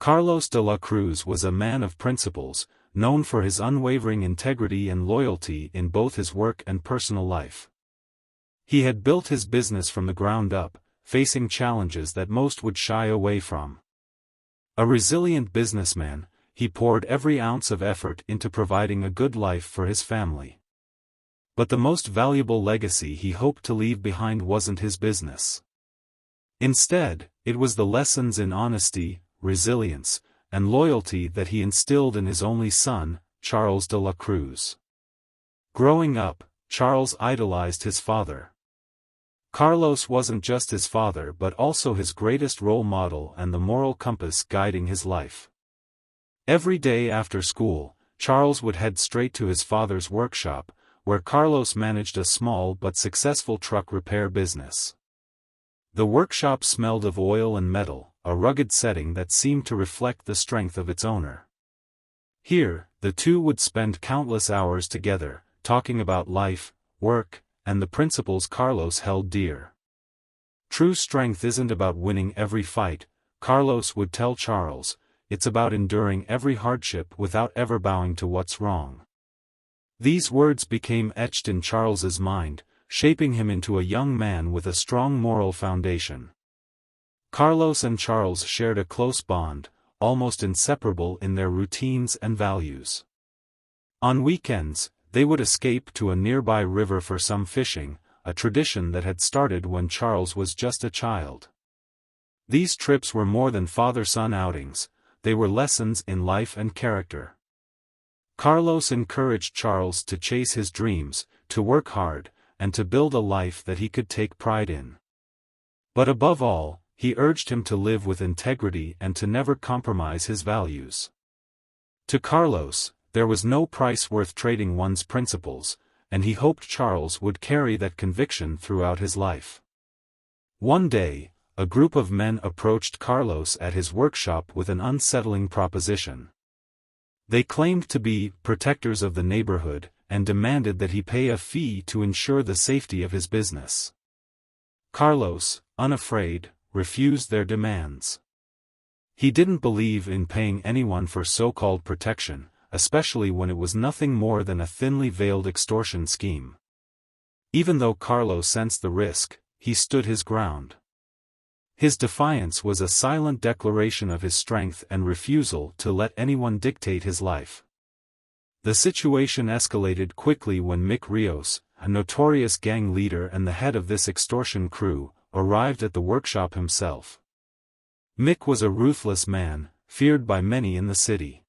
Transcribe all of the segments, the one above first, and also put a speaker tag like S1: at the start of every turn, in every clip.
S1: Carlos de la Cruz was a man of principles, known for his unwavering integrity and loyalty in both his work and personal life. He had built his business from the ground up, facing challenges that most would shy away from. A resilient businessman, he poured every ounce of effort into providing a good life for his family. But the most valuable legacy he hoped to leave behind wasn't his business. Instead, it was the lessons in honesty, resilience, and loyalty that he instilled in his only son, Carlos de la Cruz. Growing up, Charles idolized his father. Carlos wasn't just his father but also his greatest role model and the moral compass guiding his life. Every day after school, Charles would head straight to his father's workshop, where Carlos managed a small but successful truck repair business. The workshop smelled of oil and metal, a rugged setting that seemed to reflect the strength of its owner. Here, the two would spend countless hours together, talking about life, work, and the principles Carlos held dear. True strength isn't about winning every fight, Carlos would tell Charles, it's about enduring every hardship without ever bowing to what's wrong. These words became etched in Charles's mind, shaping him into a young man with a strong moral foundation. Carlos and Charles shared a close bond, almost inseparable in their routines and values. On weekends, they would escape to a nearby river for some fishing, a tradition that had started when Charles was just a child. These trips were more than father-son outings, they were lessons in life and character. Carlos encouraged Charles to chase his dreams, to work hard, and to build a life that he could take pride in. But above all, he urged him to live with integrity and to never compromise his values. To Carlos, there was no price worth trading one's principles, and he hoped Charles would carry that conviction throughout his life. One day, a group of men approached Carlos at his workshop with an unsettling proposition. They claimed to be protectors of the neighborhood, and demanded that he pay a fee to ensure the safety of his business. Carlos, unafraid, refused their demands. He didn't believe in paying anyone for so-called protection, especially when it was nothing more than a thinly veiled extortion scheme. Even though Carlos sensed the risk, he stood his ground. His defiance was a silent declaration of his strength and refusal to let anyone dictate his life. The situation escalated quickly when Mick Rios, a notorious gang leader and the head of this extortion crew, arrived at the workshop himself. Mick was a ruthless man, feared by many in the city.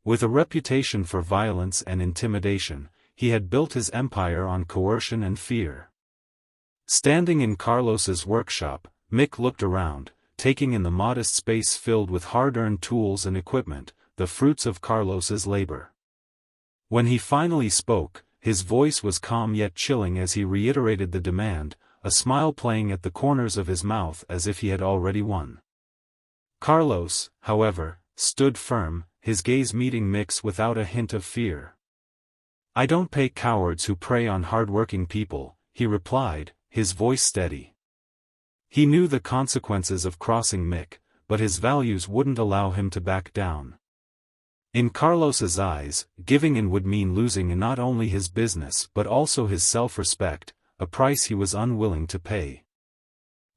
S1: With a reputation for violence and intimidation, he had built his empire on coercion and fear. Standing in Carlos's workshop, Mick looked around, taking in the modest space filled with hard-earned tools and equipment, the fruits of Carlos's labor. When he finally spoke, his voice was calm yet chilling as he reiterated the demand, a smile playing at the corners of his mouth as if he had already won. Carlos, however, stood firm, his gaze meeting Mick's without a hint of fear. "I don't pay cowards who prey on hard-working people," he replied, his voice steady. He knew the consequences of crossing Mick, but his values wouldn't allow him to back down. In Carlos's eyes, giving in would mean losing not only his business but also his self-respect, a price he was unwilling to pay.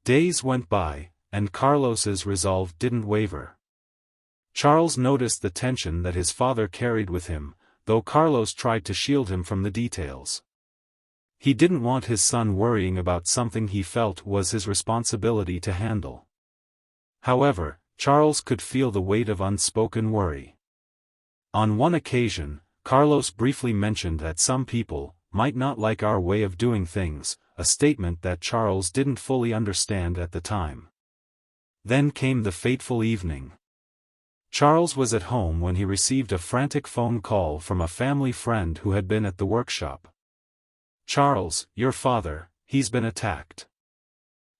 S1: Days went by, and Carlos's resolve didn't waver. Charles noticed the tension that his father carried with him, though Carlos tried to shield him from the details. He didn't want his son worrying about something he felt was his responsibility to handle. However, Charles could feel the weight of unspoken worry. On one occasion, Carlos briefly mentioned that some people might not like our way of doing things, a statement that Charles didn't fully understand at the time. Then came the fateful evening. Charles was at home when he received a frantic phone call from a family friend who had been at the workshop. "Charles, your father, he's been attacked."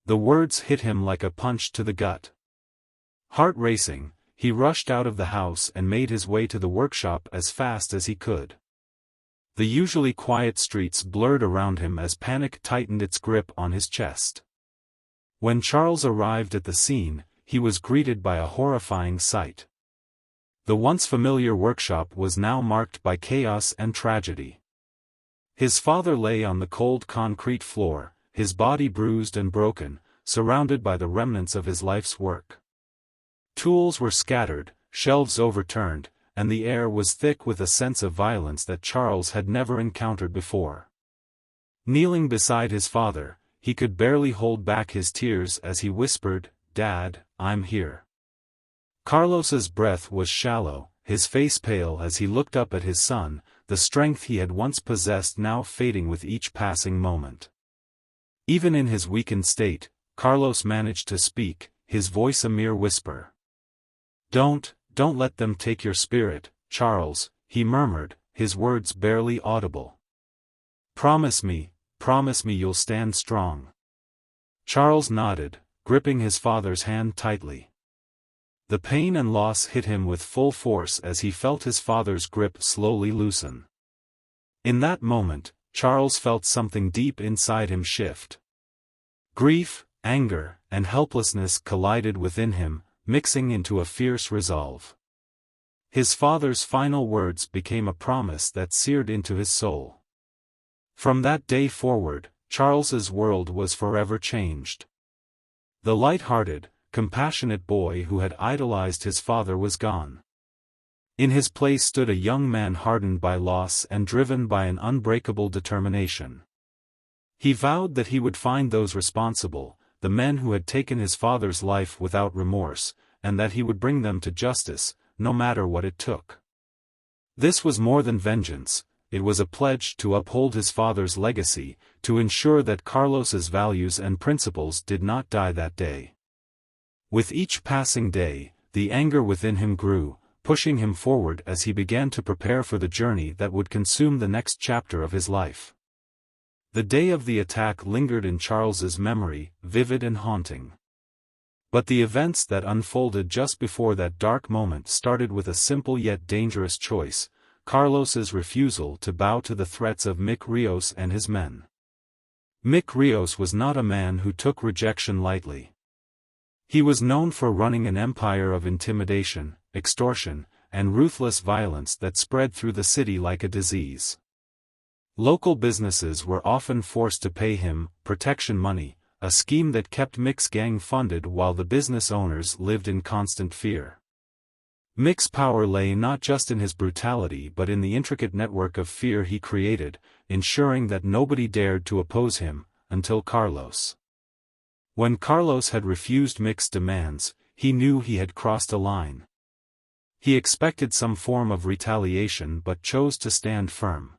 S1: The words hit him like a punch to the gut. Heart racing, he rushed out of the house and made his way to the workshop as fast as he could. The usually quiet streets blurred around him as panic tightened its grip on his chest. When Charles arrived at the scene, he was greeted by a horrifying sight. The once familiar workshop was now marked by chaos and tragedy. His father lay on the cold concrete floor, his body bruised and broken, surrounded by the remnants of his life's work. Tools were scattered, shelves overturned, and the air was thick with a sense of violence that Charles had never encountered before. Kneeling beside his father, he could barely hold back his tears as he whispered, "Dad, I'm here." Carlos's breath was shallow, his face pale as he looked up at his son, the strength he had once possessed now fading with each passing moment. Even in his weakened state, Carlos managed to speak, his voice a mere whisper. Don't let them take your spirit, Charles," he murmured, his words barely audible. Promise me you'll stand strong." Charles nodded, gripping his father's hand tightly. The pain and loss hit him with full force as he felt his father's grip slowly loosen. In that moment, Charles felt something deep inside him shift. Grief, anger, and helplessness collided within him, mixing into a fierce resolve. His father's final words became a promise that seared into his soul. From that day forward, Charles's world was forever changed. The light-hearted, compassionate boy who had idolized his father was gone. In his place stood a young man hardened by loss and driven by an unbreakable determination. He vowed that he would find those responsible, the men who had taken his father's life without remorse, and that he would bring them to justice, no matter what it took. This was more than vengeance, it was a pledge to uphold his father's legacy, to ensure that Carlos's values and principles did not die that day. With each passing day, the anger within him grew, pushing him forward as he began to prepare for the journey that would consume the next chapter of his life. The day of the attack lingered in Charles's memory, vivid and haunting. But the events that unfolded just before that dark moment started with a simple yet dangerous choice: Carlos's refusal to bow to the threats of Mick Rios and his men. Mick Rios was not a man who took rejection lightly. He was known for running an empire of intimidation, extortion, and ruthless violence that spread through the city like a disease. Local businesses were often forced to pay him protection money, a scheme that kept Mick's gang funded while the business owners lived in constant fear. Mick's power lay not just in his brutality but in the intricate network of fear he created, ensuring that nobody dared to oppose him, until Carlos. When Carlos had refused Mick's demands, he knew he had crossed a line. He expected some form of retaliation but chose to stand firm.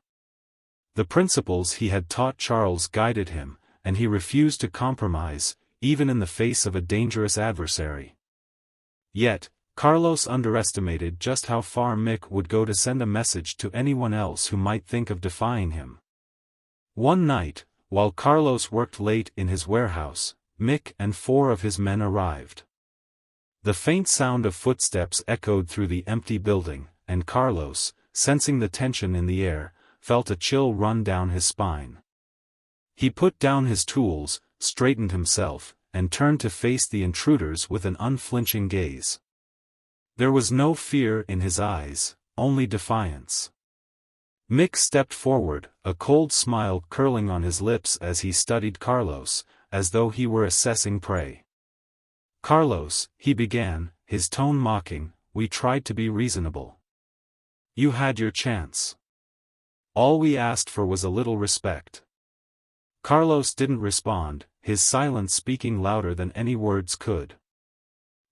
S1: The principles he had taught Charles guided him, and he refused to compromise, even in the face of a dangerous adversary. Yet, Carlos underestimated just how far Mick would go to send a message to anyone else who might think of defying him. One night, while Carlos worked late in his warehouse, Mick and 4 of his men arrived. The faint sound of footsteps echoed through the empty building, and Carlos, sensing the tension in the air, felt a chill run down his spine. He put down his tools, straightened himself, and turned to face the intruders with an unflinching gaze. There was no fear in his eyes, only defiance. Mick stepped forward, a cold smile curling on his lips as he studied Carlos, as though he were assessing prey. "Carlos," he began, his tone mocking, "we tried to be reasonable. You had your chance. All we asked for was a little respect." Carlos didn't respond, his silence speaking louder than any words could.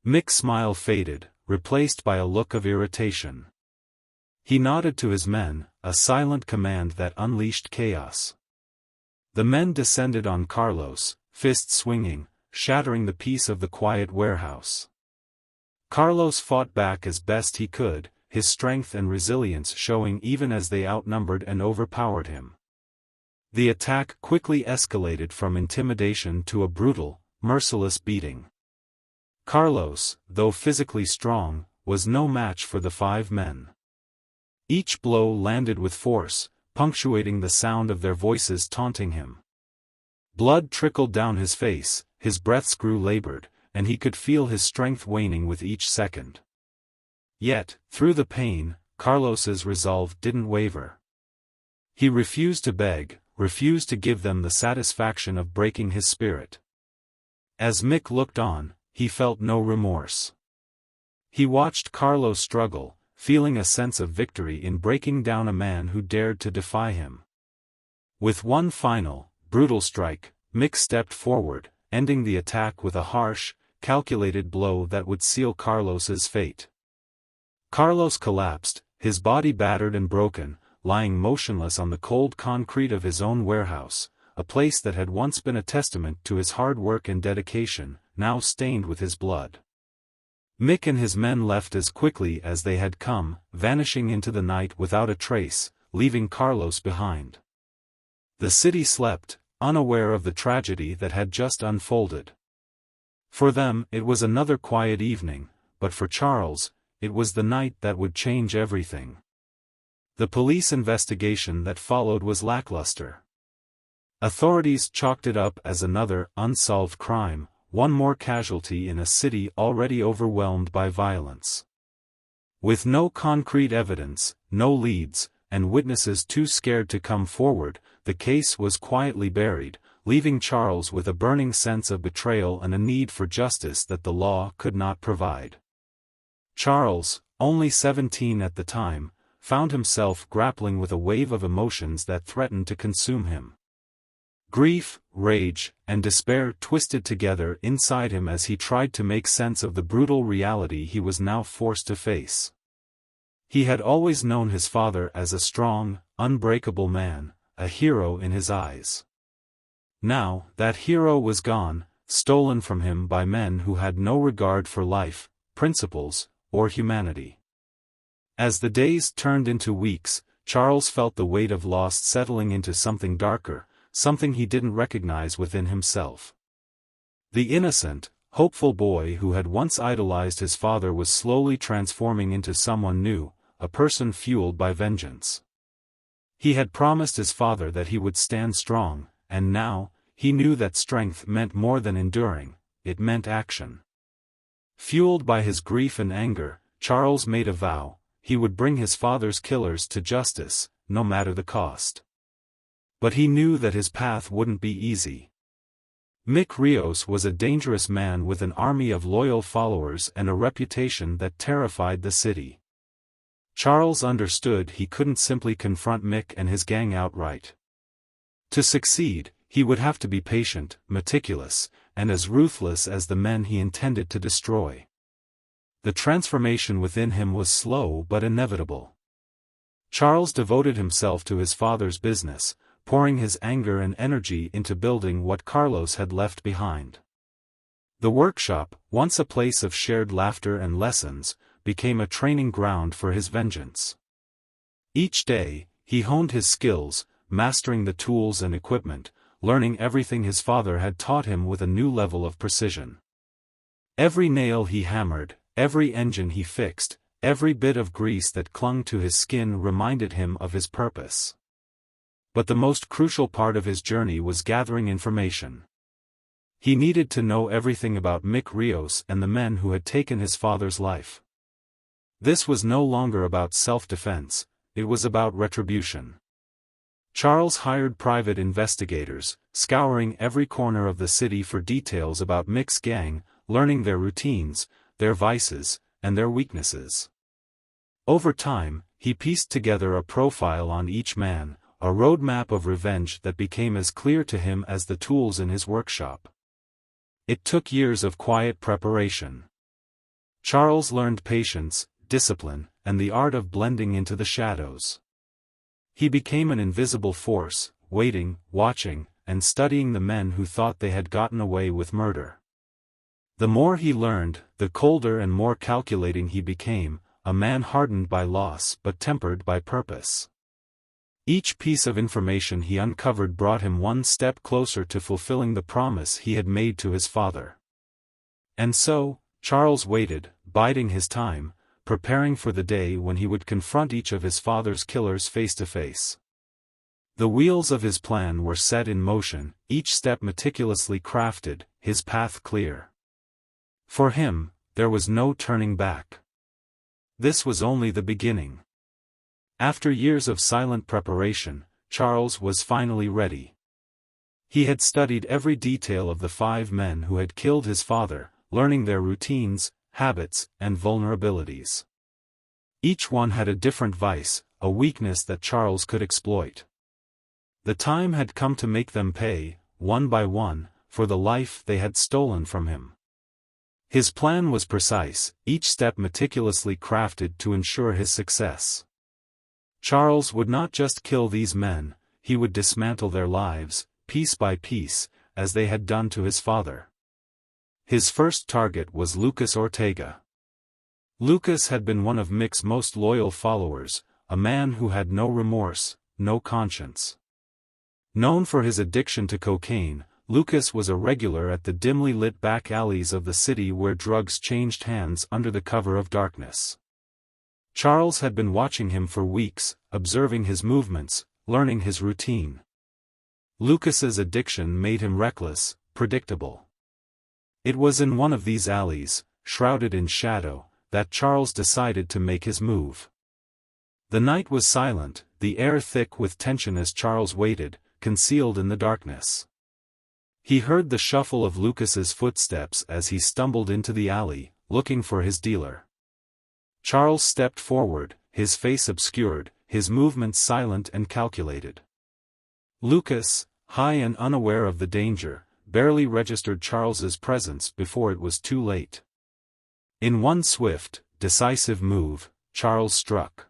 S1: Mick's smile faded, replaced by a look of irritation. He nodded to his men, a silent command that unleashed chaos. The men descended on Carlos, fists swinging, shattering the peace of the quiet warehouse. Carlos fought back as best he could, his strength and resilience showing even as they outnumbered and overpowered him. The attack quickly escalated from intimidation to a brutal, merciless beating. Carlos, though physically strong, was no match for the 5 men. Each blow landed with force, punctuating the sound of their voices taunting him. Blood trickled down his face, his breaths grew labored, and he could feel his strength waning with each second. Yet, through the pain, Carlos's resolve didn't waver. He refused to beg, refused to give them the satisfaction of breaking his spirit. As Mick looked on, he felt no remorse. He watched Carlos struggle, feeling a sense of victory in breaking down a man who dared to defy him. With one final, brutal strike, Mick stepped forward, ending the attack with a harsh, calculated blow that would seal Carlos's fate. Carlos collapsed, his body battered and broken, lying motionless on the cold concrete of his own warehouse, a place that had once been a testament to his hard work and dedication, now stained with his blood. Mick and his men left as quickly as they had come, vanishing into the night without a trace, leaving Carlos behind. The city slept, unaware of the tragedy that had just unfolded. For them, it was another quiet evening, but for Charles, it was the night that would change everything. The police investigation that followed was lackluster. Authorities chalked it up as another unsolved crime, one more casualty in a city already overwhelmed by violence. With no concrete evidence, no leads, and witnesses too scared to come forward, the case was quietly buried, leaving Charles with a burning sense of betrayal and a need for justice that the law could not provide. Charles, only 17 at the time, found himself grappling with a wave of emotions that threatened to consume him. Grief, rage, and despair twisted together inside him as he tried to make sense of the brutal reality he was now forced to face. He had always known his father as a strong, unbreakable man, a hero in his eyes. Now, that hero was gone, stolen from him by men who had no regard for life, principles, or humanity. As the days turned into weeks, Charles felt the weight of loss settling into something darker, something he didn't recognize within himself. The innocent, hopeful boy who had once idolized his father was slowly transforming into someone new, a person fueled by vengeance. He had promised his father that he would stand strong, and now, he knew that strength meant more than enduring, it meant action. Fueled by his grief and anger, Charles made a vow: he would bring his father's killers to justice, no matter the cost. But he knew that his path wouldn't be easy. Mick Rios was a dangerous man with an army of loyal followers and a reputation that terrified the city. Charles understood he couldn't simply confront Mick and his gang outright. To succeed, he would have to be patient, meticulous, and as ruthless as the men he intended to destroy. The transformation within him was slow but inevitable. Charles devoted himself to his father's business, pouring his anger and energy into building what Carlos had left behind. The workshop, once a place of shared laughter and lessons, became a training ground for his vengeance. Each day, he honed his skills, mastering the tools and equipment, learning everything his father had taught him with a new level of precision. Every nail he hammered, every engine he fixed, every bit of grease that clung to his skin reminded him of his purpose. But the most crucial part of his journey was gathering information. He needed to know everything about Mick Rios and the men who had taken his father's life. This was no longer about self-defense, it was about retribution. Charles hired private investigators, scouring every corner of the city for details about Mick's gang, learning their routines, their vices, and their weaknesses. Over time, he pieced together a profile on each man, a roadmap of revenge that became as clear to him as the tools in his workshop. It took years of quiet preparation. Charles learned patience, discipline, and the art of blending into the shadows. He became an invisible force, waiting, watching, and studying the men who thought they had gotten away with murder. The more he learned, the colder and more calculating he became, a man hardened by loss but tempered by purpose. Each piece of information he uncovered brought him one step closer to fulfilling the promise he had made to his father. And so, Charles waited, biding his time, preparing for the day when he would confront each of his father's killers face to face. The wheels of his plan were set in motion, each step meticulously crafted, his path clear. For him, there was no turning back. This was only the beginning. After years of silent preparation, Charles was finally ready. He had studied every detail of the 5 men who had killed his father, learning their routines, habits, and vulnerabilities. Each one had a different vice, a weakness that Charles could exploit. The time had come to make them pay, one by one, for the life they had stolen from him. His plan was precise, each step meticulously crafted to ensure his success. Charles would not just kill these men, he would dismantle their lives, piece by piece, as they had done to his father. His first target was Lucas Ortega. Lucas had been one of Mick's most loyal followers, a man who had no remorse, no conscience. Known for his addiction to cocaine, Lucas was a regular at the dimly lit back alleys of the city where drugs changed hands under the cover of darkness. Charles had been watching him for weeks, observing his movements, learning his routine. Lucas's addiction made him reckless, predictable. It was in one of these alleys, shrouded in shadow, that Charles decided to make his move. The night was silent, the air thick with tension as Charles waited, concealed in the darkness. He heard the shuffle of Lucas's footsteps as he stumbled into the alley, looking for his dealer. Charles stepped forward, his face obscured, his movements silent and calculated. Lucas, high and unaware of the danger, barely registered Charles's presence before it was too late. In one swift, decisive move, Charles struck.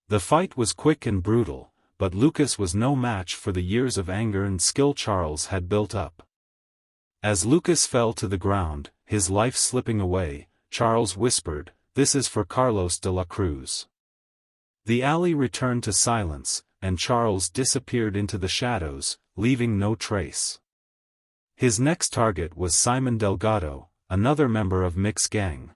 S1: The fight was quick and brutal, but Lucas was no match for the years of anger and skill Charles had built up. As Lucas fell to the ground, his life slipping away, Charles whispered, "This is for Carlos De La Cruz." The alley returned to silence, and Charles disappeared into the shadows, leaving no trace. His next target was Simon Delgado, another member of Mick's gang.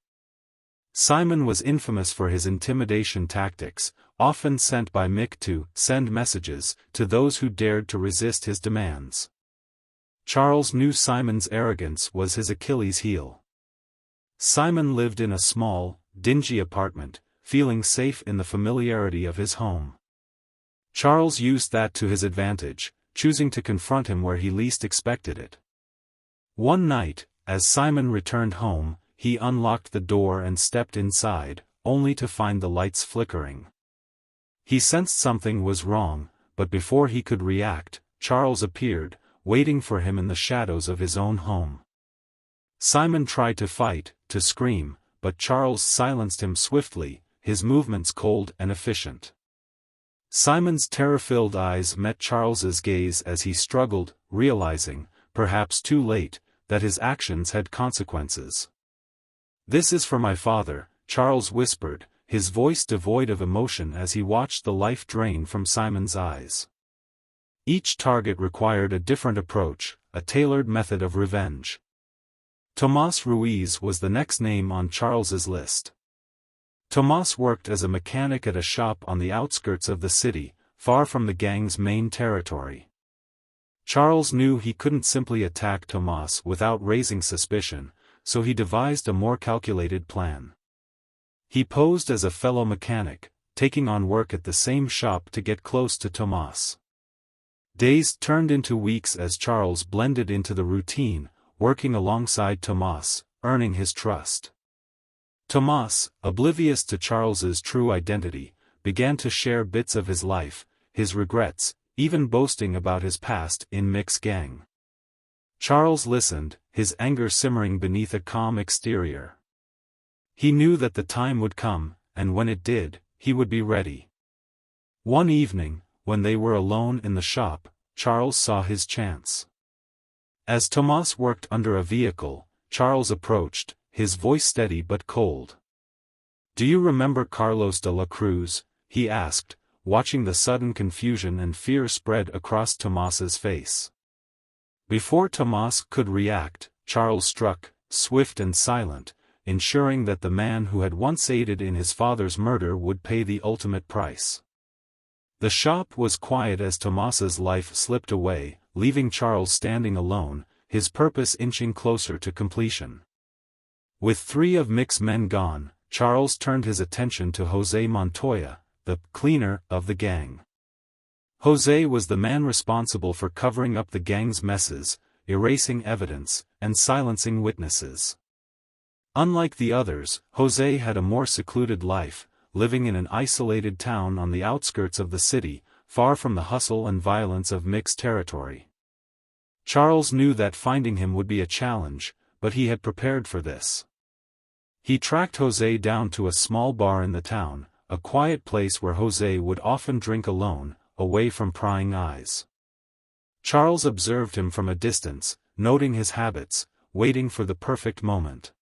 S1: Simon was infamous for his intimidation tactics, often sent by Mick to send messages to those who dared to resist his demands. Charles knew Simon's arrogance was his Achilles heel. Simon lived in a small, dingy apartment, feeling safe in the familiarity of his home. Charles used that to his advantage, choosing to confront him where he least expected it. One night, as Simon returned home, he unlocked the door and stepped inside, only to find the lights flickering. He sensed something was wrong, but before he could react, Charles appeared, waiting for him in the shadows of his own home. Simon tried to fight, to scream, but Charles silenced him swiftly, his movements cold and efficient. Simon's terror-filled eyes met Charles's gaze as he struggled, realizing, perhaps too late, that his actions had consequences. "This is for my father," Charles whispered, his voice devoid of emotion as he watched the life drain from Simon's eyes. Each target required a different approach, a tailored method of revenge. Tomas Ruiz was the next name on Charles's list. Tomas worked as a mechanic at a shop on the outskirts of the city, far from the gang's main territory. Charles knew he couldn't simply attack Tomas without raising suspicion, so he devised a more calculated plan. He posed as a fellow mechanic, taking on work at the same shop to get close to Tomas. Days turned into weeks as Charles blended into the routine, working alongside Tomas, earning his trust. Tomas, oblivious to Charles's true identity, began to share bits of his life, his regrets, even boasting about his past in Mick's gang. Charles listened, his anger simmering beneath a calm exterior. He knew that the time would come, and when it did, he would be ready. One evening, when they were alone in the shop, Charles saw his chance. As Tomas worked under a vehicle, Charles approached, his voice steady but cold. "Do you remember Carlos De La Cruz?" he asked, watching the sudden confusion and fear spread across Tomas's face. Before Tomas could react, Charles struck, swift and silent, ensuring that the man who had once aided in his father's murder would pay the ultimate price. The shop was quiet as Tomas's life slipped away, leaving Charles standing alone, his purpose inching closer to completion. With 3 of Mick's men gone, Charles turned his attention to José Montoya, the cleaner of the gang. José was the man responsible for covering up the gang's messes, erasing evidence, and silencing witnesses. Unlike the others, José had a more secluded life, living in an isolated town on the outskirts of the city, far from the hustle and violence of Mick's territory. Charles knew that finding him would be a challenge, but he had prepared for this. He tracked José down to a small bar in the town, a quiet place where José would often drink alone, away from prying eyes. Charles observed him from a distance, noting his habits, waiting for the perfect moment.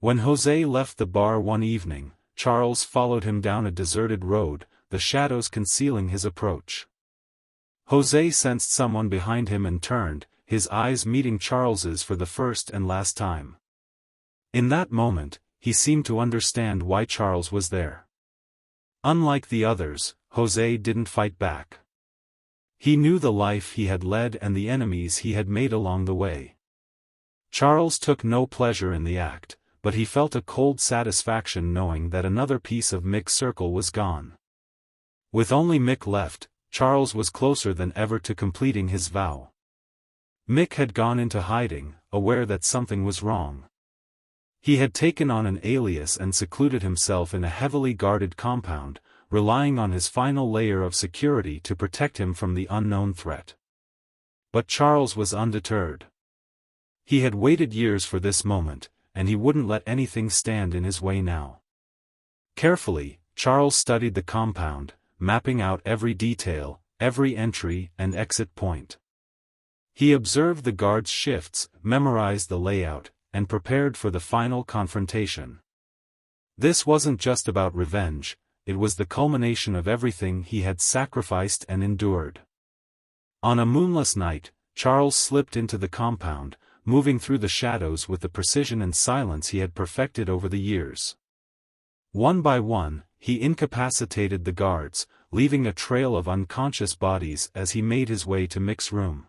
S1: When José left the bar one evening, Charles followed him down a deserted road, the shadows concealing his approach. José sensed someone behind him and turned, his eyes meeting Charles's for the first and last time. In that moment, he seemed to understand why Charles was there. Unlike the others, José didn't fight back. He knew the life he had led and the enemies he had made along the way. Charles took no pleasure in the act, but he felt a cold satisfaction knowing that another piece of Mick's circle was gone. With only Mick left, Charles was closer than ever to completing his vow. Mick had gone into hiding, aware that something was wrong. He had taken on an alias and secluded himself in a heavily guarded compound, relying on his final layer of security to protect him from the unknown threat. But Charles was undeterred. He had waited years for this moment, and he wouldn't let anything stand in his way now. Carefully, Charles studied the compound, mapping out every detail, every entry and exit point. He observed the guards' shifts, memorized the layout, and prepared for the final confrontation. This wasn't just about revenge, it was the culmination of everything he had sacrificed and endured. On a moonless night, Charles slipped into the compound, moving through the shadows with the precision and silence he had perfected over the years. One by one, he incapacitated the guards, leaving a trail of unconscious bodies as he made his way to Mick's room.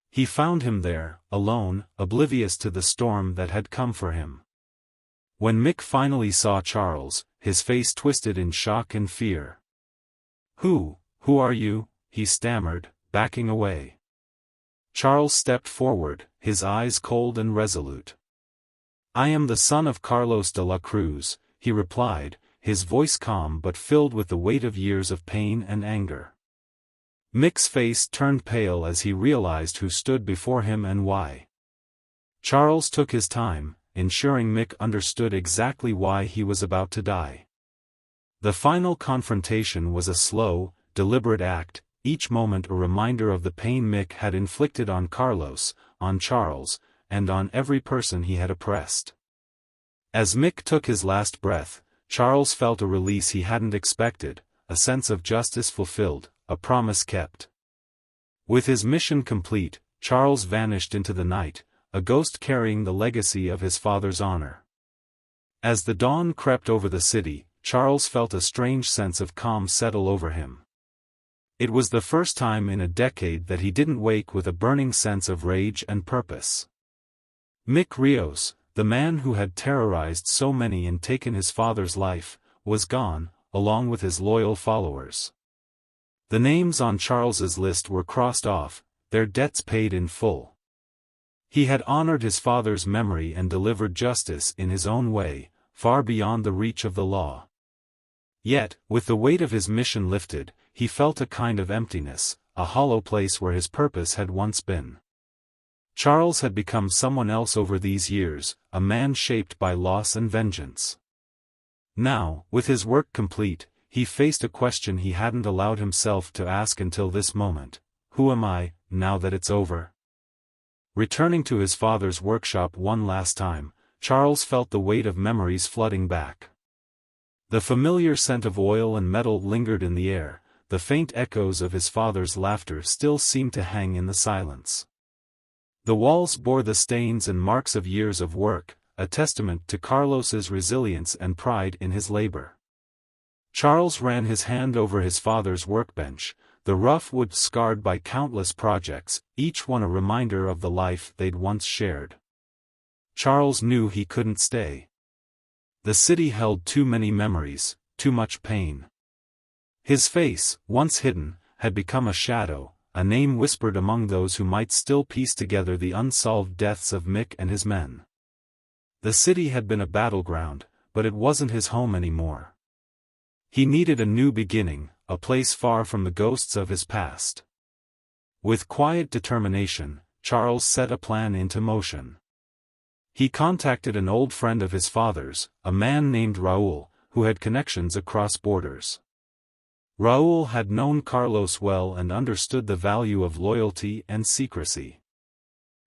S1: He found him there, alone, oblivious to the storm that had come for him. When Mick finally saw Charles, his face twisted in shock and fear. Who are you?" he stammered, backing away. Charles stepped forward, his eyes cold and resolute. "I am the son of Carlos De La Cruz," he replied, his voice calm but filled with the weight of years of pain and anger. Mick's face turned pale as he realized who stood before him and why. Charles took his time, ensuring Mick understood exactly why he was about to die. The final confrontation was a slow, deliberate act, each moment a reminder of the pain Mick had inflicted on Carlos, on Charles, and on every person he had oppressed. As Mick took his last breath, Charles felt a release he hadn't expected, a sense of justice fulfilled, a promise kept. With his mission complete, Charles vanished into the night, a ghost carrying the legacy of his father's honor. As the dawn crept over the city, Charles felt a strange sense of calm settle over him. It was the first time in a decade that he didn't wake with a burning sense of rage and purpose. Mick Rios, the man who had terrorized so many and taken his father's life, was gone, along with his loyal followers. The names on Charles's list were crossed off, their debts paid in full. He had honored his father's memory and delivered justice in his own way, far beyond the reach of the law. Yet, with the weight of his mission lifted, he felt a kind of emptiness, a hollow place where his purpose had once been. Charles had become someone else over these years, a man shaped by loss and vengeance. Now, with his work complete, he faced a question he hadn't allowed himself to ask until this moment: who am I, now that it's over? Returning to his father's workshop one last time, Charles felt the weight of memories flooding back. The familiar scent of oil and metal lingered in the air, the faint echoes of his father's laughter still seemed to hang in the silence. The walls bore the stains and marks of years of work, a testament to Carlos's resilience and pride in his labor. Charles ran his hand over his father's workbench, the rough wood scarred by countless projects, each one a reminder of the life they'd once shared. Charles knew he couldn't stay. The city held too many memories, too much pain. His face, once hidden, had become a shadow, a name whispered among those who might still piece together the unsolved deaths of Mick and his men. The city had been a battleground, but it wasn't his home anymore. He needed a new beginning, a place far from the ghosts of his past. With quiet determination, Charles set a plan into motion. He contacted an old friend of his father's, a man named Raoul, who had connections across borders. Raoul had known Carlos well and understood the value of loyalty and secrecy.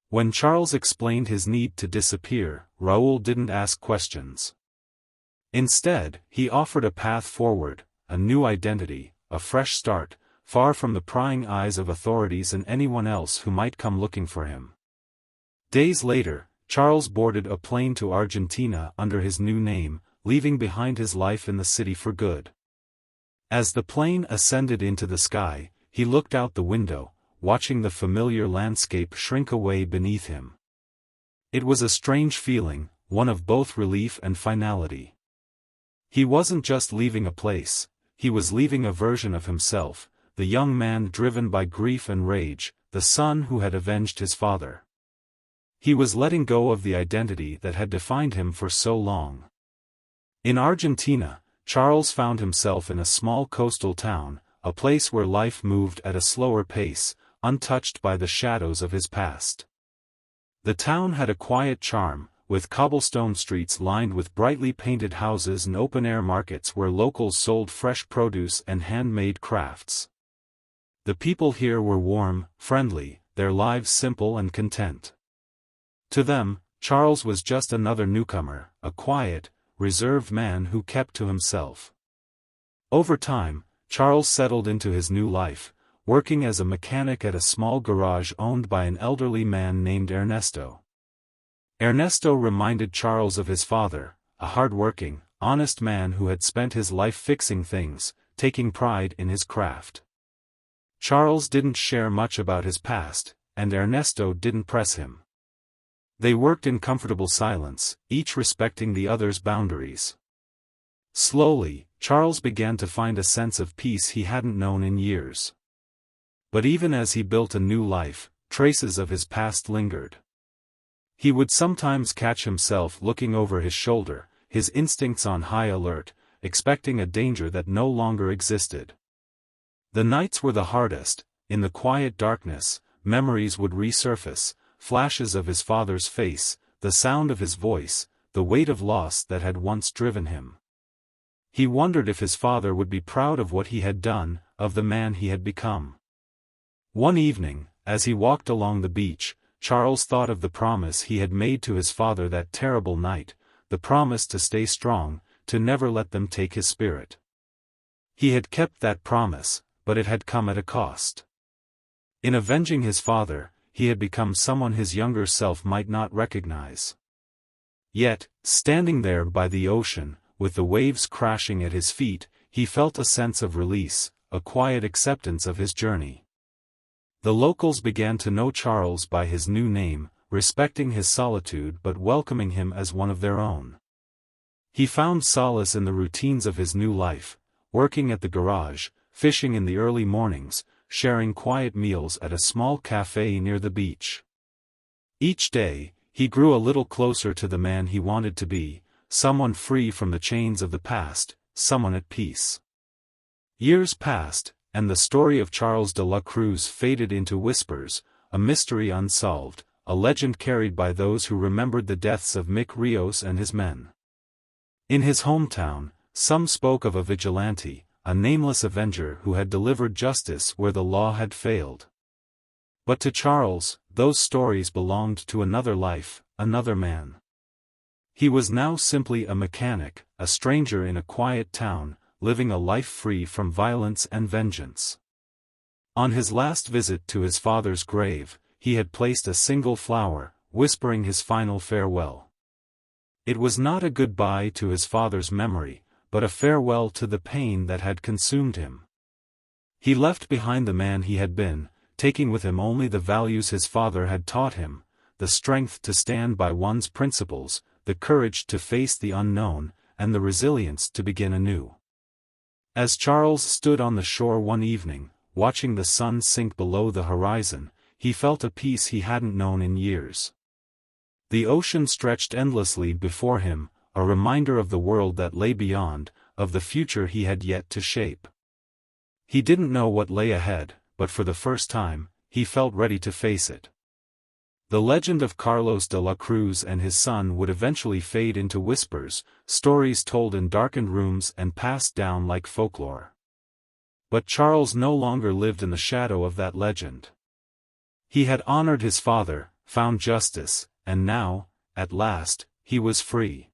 S1: When Charles explained his need to disappear, Raoul didn't ask questions. Instead, he offered a path forward, a new identity, a fresh start, far from the prying eyes of authorities and anyone else who might come looking for him. Days later, Charles boarded a plane to Argentina under his new name, leaving behind his life in the city for good. As the plane ascended into the sky, he looked out the window, watching the familiar landscape shrink away beneath him. It was a strange feeling, one of both relief and finality. He wasn't just leaving a place, he was leaving a version of himself, the young man driven by grief and rage, the son who had avenged his father. He was letting go of the identity that had defined him for so long. In Argentina, Charles found himself in a small coastal town, a place where life moved at a slower pace, untouched by the shadows of his past. The town had a quiet charm, with cobblestone streets lined with brightly painted houses and open-air markets where locals sold fresh produce and handmade crafts. The people here were warm, friendly, their lives simple and content. To them, Charles was just another newcomer, a quiet, reserved man who kept to himself. Over time, Charles settled into his new life, working as a mechanic at a small garage owned by an elderly man named Ernesto. Ernesto reminded Charles of his father, a hard-working, honest man who had spent his life fixing things, taking pride in his craft. Charles didn't share much about his past, and Ernesto didn't press him. They worked in comfortable silence, each respecting the other's boundaries. Slowly, Charles began to find a sense of peace he hadn't known in years. But even as he built a new life, traces of his past lingered. He would sometimes catch himself looking over his shoulder, his instincts on high alert, expecting a danger that no longer existed. The nights were the hardest. In the quiet darkness, memories would resurface, flashes of his father's face, the sound of his voice, the weight of loss that had once driven him. He wondered if his father would be proud of what he had done, of the man he had become. One evening, as he walked along the beach, Charles thought of the promise he had made to his father that terrible night, the promise to stay strong, to never let them take his spirit. He had kept that promise, but it had come at a cost. In avenging his father, he had become someone his younger self might not recognize. Yet, standing there by the ocean, with the waves crashing at his feet, he felt a sense of release, a quiet acceptance of his journey. The locals began to know Charles by his new name, respecting his solitude but welcoming him as one of their own. He found solace in the routines of his new life, working at the garage, fishing in the early mornings, sharing quiet meals at a small cafe near the beach. Each day, he grew a little closer to the man he wanted to be, someone free from the chains of the past, someone at peace. Years passed, and the story of Carlos De La Cruz faded into whispers, a mystery unsolved, a legend carried by those who remembered the deaths of Mick Rios and his men. In his hometown, some spoke of a vigilante, a nameless avenger who had delivered justice where the law had failed. But to Charles, those stories belonged to another life, another man. He was now simply a mechanic, a stranger in a quiet town, living a life free from violence and vengeance. On his last visit to his father's grave, he had placed a single flower, whispering his final farewell. It was not a goodbye to his father's memory, but a farewell to the pain that had consumed him. He left behind the man he had been, taking with him only the values his father had taught him, the strength to stand by one's principles, the courage to face the unknown, and the resilience to begin anew. As Charles stood on the shore one evening, watching the sun sink below the horizon, he felt a peace he hadn't known in years. The ocean stretched endlessly before him, a reminder of the world that lay beyond, of the future he had yet to shape. He didn't know what lay ahead, but for the first time, he felt ready to face it. The legend of Carlos De La Cruz and his son would eventually fade into whispers, stories told in darkened rooms and passed down like folklore. But Charles no longer lived in the shadow of that legend. He had honored his father, found justice, and now, at last, he was free.